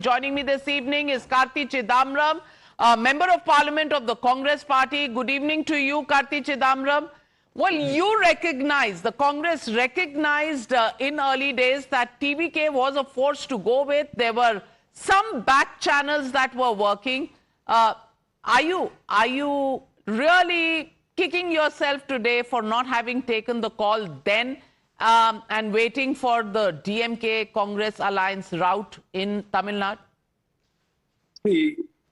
Joining me this evening is Karti Chidambaram, Member of Parliament of the Congress Party. Good evening to you, Karti Chidambaram. Well, the Congress recognized in early days that TVK was a force to go with. There were some back channels that were working. Are you really kicking yourself today for not having taken the call then and waiting for the DMK Congress Alliance route in Tamil Nadu?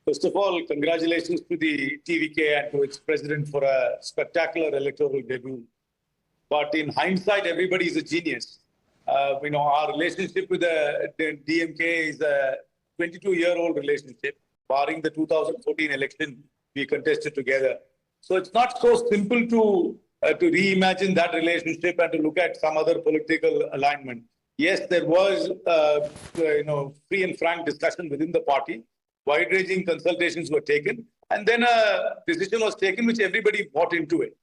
First of all, congratulations to the TVK and to its president for a spectacular electoral debut. But in hindsight, everybody is a genius. Our relationship with the DMK is a 22-year-old relationship, barring the 2014 election we contested together. So it's not so simple to reimagine that relationship and to look at some other political alignment. Yes, there was, free and frank discussion within the party. Wide-ranging consultations were taken, and then a decision was taken which everybody bought into it.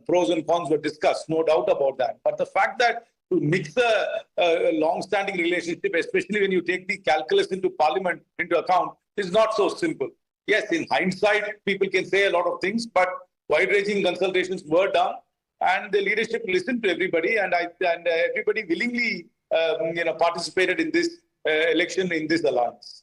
Pros and cons were discussed, no doubt about that. But the fact that to mix a long-standing relationship, especially when you take the calculus into Parliament into account, is not so simple. Yes, in hindsight, people can say a lot of things, but wide-ranging consultations were done, and the leadership listened to everybody, and everybody willingly, participated in this election in this alliance.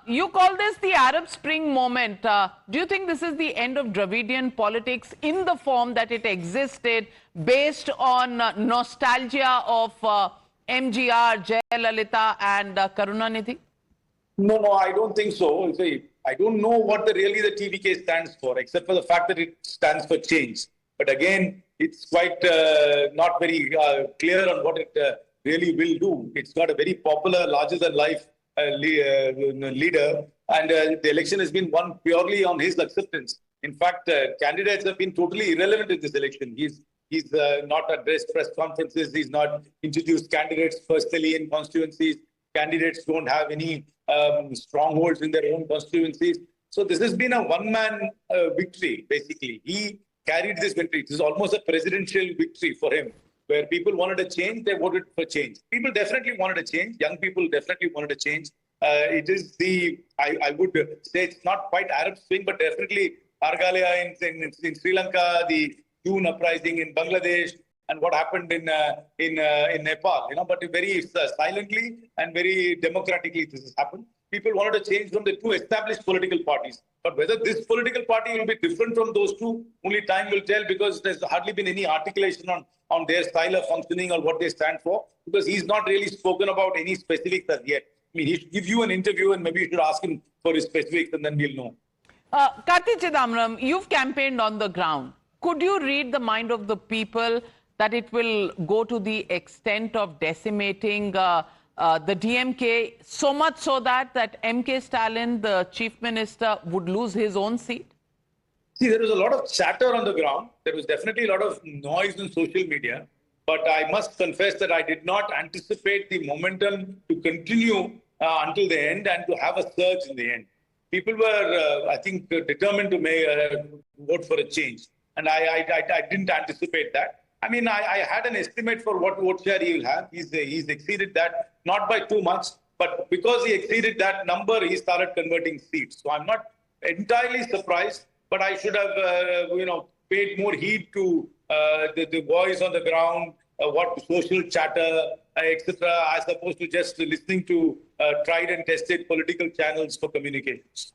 You call this the Arab Spring moment. Do you think this is the end of Dravidian politics in the form that it existed based on nostalgia of MGR, Jayalalitha and Karunanidhi? No, I don't think so. I don't know what really the TVK stands for, except for the fact that it stands for change. But again, it's quite not very clear on what it really will do. It's got a very popular, larger-than-life leader, and the election has been won purely on his acceptance. In fact, candidates have been totally irrelevant in this election. He's not addressed press conferences. He's not introduced candidates personally in constituencies. Candidates don't have any strongholds in their own constituencies. So this has been a one-man victory, basically. He carried this victory. This is almost a presidential victory for him, where people wanted a change, they voted for change. People definitely wanted a change. Young people definitely wanted a change. It is I would say it's not quite Arab Spring, but definitely Argalia in Sri Lanka, the June uprising in Bangladesh, and what happened in Nepal. But very silently and very democratically this has happened. People wanted a change from the two established political parties. But whether this political party will be different from those two, only time will tell, because there's hardly been any articulation on their style of functioning or what they stand for, because he's not really spoken about any specifics as yet. I mean, he should give you an interview and maybe you should ask him for his specifics and then we'll know. Karti Chidambaram, you've campaigned on the ground. Could you read the mind of the people that it will go to the extent of decimating the DMK, so much so that MK Stalin, the chief minister, would lose his own seat? See, there was a lot of chatter on the ground. There was definitely a lot of noise on social media. But I must confess that I did not anticipate the momentum to continue until the end and to have a surge in the end. People were, I think, determined to vote for a change. And I didn't anticipate that. I mean, I had an estimate for what vote share he will have. He's exceeded that, not by too much, but because he exceeded that number, he started converting seats. So I'm not entirely surprised, but I should have, paid more heed to the voice on the ground, what social chatter, etc., as opposed to just listening to tried and tested political channels for communications.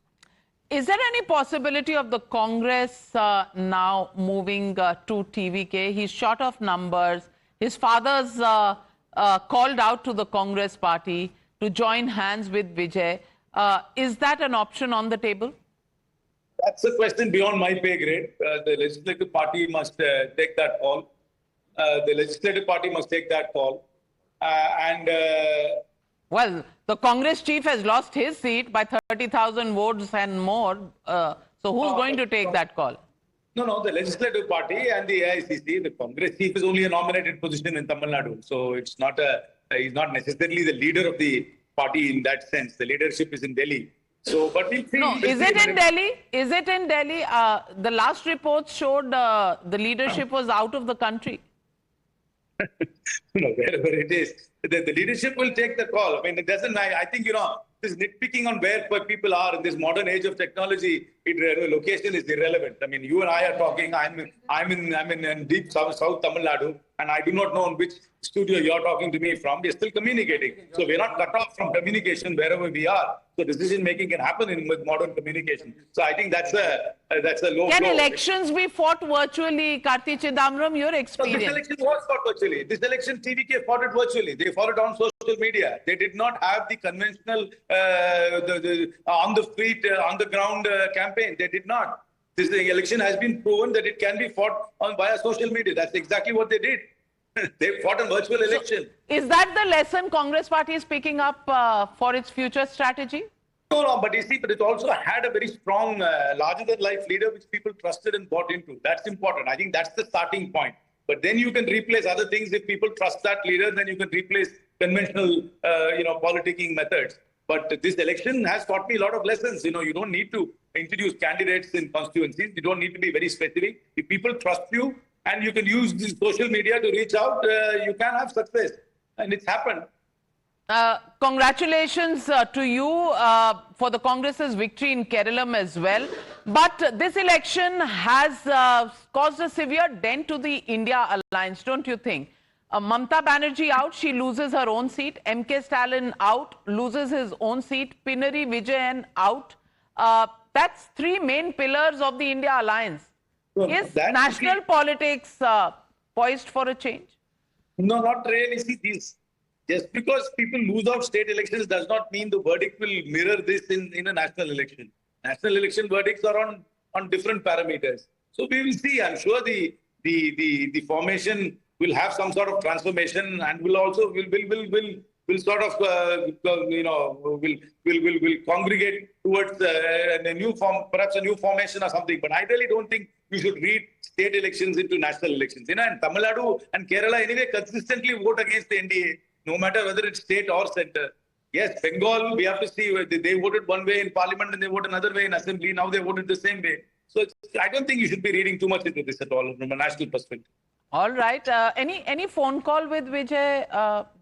Is there any possibility of the Congress now moving to TVK? He's short of numbers. His father's called out to the Congress party to join hands with Vijay. Is that an option on the table? That's a question beyond my pay grade. The legislative party must take that call. Well, the Congress chief has lost his seat by 30,000 votes and more. So who's going to take that call? No, the legislative party and the AICC. The Congress chief is only a nominated position in Tamil Nadu. So it's not he's not necessarily the leader of the party in that sense. The leadership is in Delhi. So, but we'll see. No, is it in Delhi? Is it in Delhi? The last report showed the leadership was out of the country. Wherever it is, the leadership will take the call. I mean, it doesn't. I think this nitpicking on where people are in this modern age of technology, location is irrelevant. I mean, you and I are talking. I'm in deep South Tamil Nadu, and I do not know in which studio you're talking to me from. We're still communicating, so we're not cut off from communication wherever we are. So decision making can happen with modern communication. So I think that's a low. Can elections be fought virtually, Karti Chidambaram? Your experience. This election was fought virtually. This election, TVK fought it virtually. They fought it on social media. They did not have the conventional on the street, on the ground campaign. They did not. This election has been proven that it can be fought via social media. That's exactly what they did. They fought a virtual election. So, is that the lesson Congress party is picking up for its future strategy? No, but you see, but it also had a very strong, larger-than-life leader which people trusted and bought into. That's important. I think that's the starting point. But then you can replace other things. If people trust that leader, then you can replace conventional, politicking methods. But this election has taught me a lot of lessons. You know, you don't need to introduce candidates in constituencies. You don't need to be very specific. If people trust you and you can use the social media to reach out, you can have success. And it's happened. Congratulations to you for the Congress's victory in Kerala as well. But this election has caused a severe dent to the India alliance, don't you think? Mamata Banerjee out, she loses her own seat. MK Stalin out, loses his own seat. Pinarayi Vijayan out. That's three main pillars of the India alliance. Is national politics poised for a change? No, not really. See, just because people lose out state elections does not mean the verdict will mirror this in a national election. National election verdicts are on different parameters. So we will see. I'm sure the formation will have some sort of transformation and will also will sort of will congregate towards a new form, perhaps a new formation or something. But I really don't think you should read state elections into national elections. You know, and Tamil Nadu and Kerala anyway consistently vote against the NDA, no matter whether it's state or center. Yes, Bengal, we have to see, they voted one way in parliament and they vote another way in assembly. Now they voted the same way. So I don't think you should be reading too much into this at all from a national perspective. All right. Any phone call with Vijay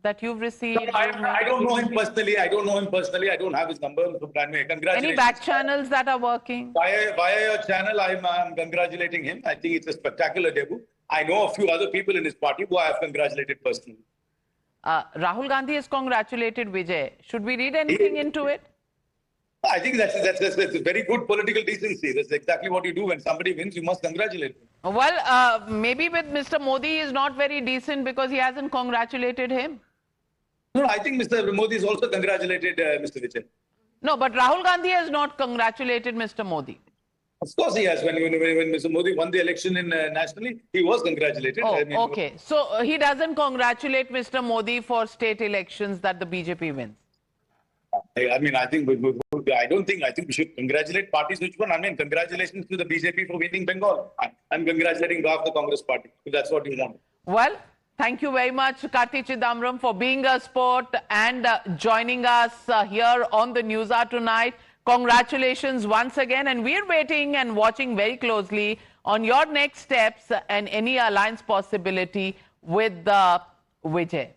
that you've received? No, I don't know him personally. I don't have his number. So congratulations. Any back channels that are working? Via your channel, I'm congratulating him. I think it's a spectacular debut. I know a few other people in his party who I have congratulated personally. Rahul Gandhi has congratulated Vijay. Should we read anything into it? I think that's very good political decency. That's exactly what you do. When somebody wins, you must congratulate him. Well, maybe with Mr. Modi is not very decent because he hasn't congratulated him. No, I think Mr. Modi has also congratulated Mr. Vijay. No, but Rahul Gandhi has not congratulated Mr. Modi. Of course he has. When Mr. Modi won the election in nationally, he was congratulated. Oh, okay. So he doesn't congratulate Mr. Modi for state elections that the BJP wins. I mean, I think I think we should congratulate parties which won. I mean, congratulations to the BJP for winning Bengal. I'm congratulating half the Congress party. If that's what you want. Well, thank you very much, Karti Chidambaram, for being a sport and joining us here on the Newshour tonight. Congratulations once again, and we're waiting and watching very closely on your next steps and any alliance possibility with Vijay.